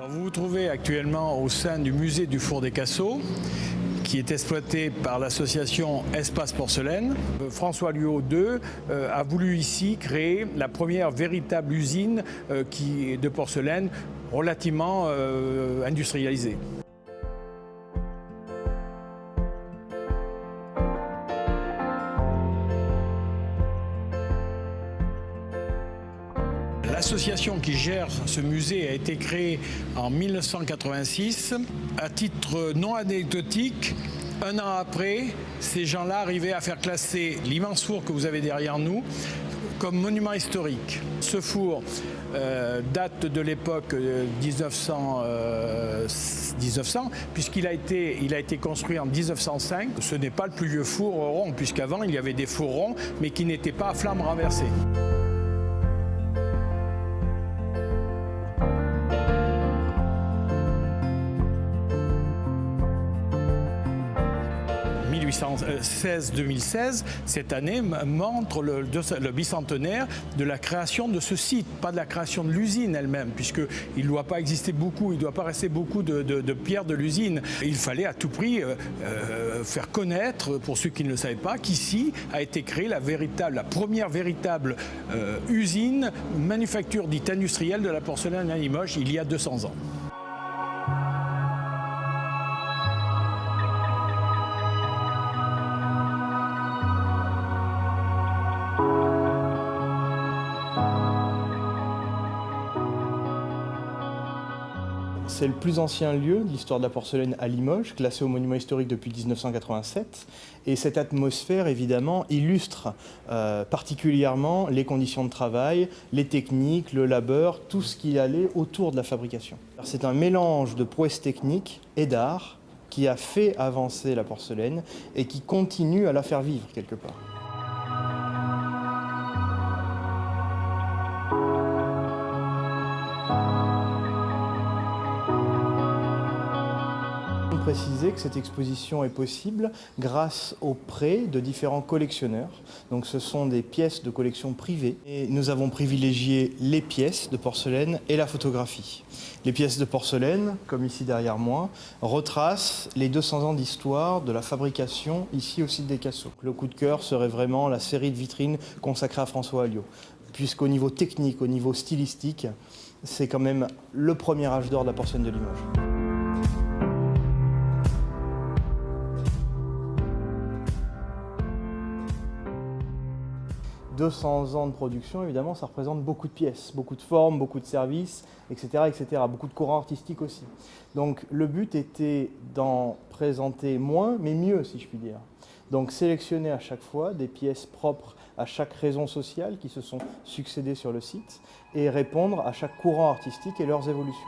Vous vous trouvez actuellement au sein du musée du Four des Cassots, qui est exploité par l'association Espace Porcelaine. François Luot II a voulu ici créer la première véritable usine de porcelaine relativement industrialisée. L'association qui gère ce musée a été créée en 1986. À titre non anecdotique, un an après, ces gens-là arrivaient à faire classer l'immense four que vous avez derrière nous comme monument historique. Ce four date de l'époque 1900, puisqu'il a été construit en 1905. Ce n'est pas le plus vieux four rond, puisqu'avant il y avait des fours ronds, mais qui n'étaient pas à flamme renversée. « 2016, cette année montre le bicentenaire de la création de ce site, pas de la création de l'usine elle-même, puisqu'il ne doit pas exister beaucoup, il ne doit pas rester beaucoup de pierres de l'usine. Il fallait à tout prix faire connaître, pour ceux qui ne le savaient pas, qu'ici a été créée la première véritable usine, manufacture dite industrielle de la porcelaine à Limoges, il y a 200 ans. C'est le plus ancien lieu de l'histoire de la porcelaine à Limoges, classé au monument historique depuis 1987. Et cette atmosphère, évidemment, illustre particulièrement les conditions de travail, les techniques, le labeur, tout ce qui allait autour de la fabrication. C'est un mélange de prouesses techniques et d'art qui a fait avancer la porcelaine et qui continue à la faire vivre quelque part. Préciser que cette exposition est possible grâce au prêt de différents collectionneurs. Donc ce sont des pièces de collection privées et nous avons privilégié les pièces de porcelaine et la photographie. Les pièces de porcelaine, comme ici derrière moi, retracent les 200 ans d'histoire de la fabrication ici au site des Cassots. Le coup de cœur serait vraiment la série de vitrines consacrée à François Alliot, puisqu'au niveau technique, au niveau stylistique, c'est quand même le premier âge d'or de la porcelaine de Limoges. 200 ans de production, évidemment, ça représente beaucoup de pièces, beaucoup de formes, beaucoup de services, etc., etc., beaucoup de courants artistiques aussi. Donc le but était d'en présenter moins, mais mieux, si je puis dire. Donc sélectionner à chaque fois des pièces propres à chaque raison sociale qui se sont succédées sur le site et répondre à chaque courant artistique et leurs évolutions.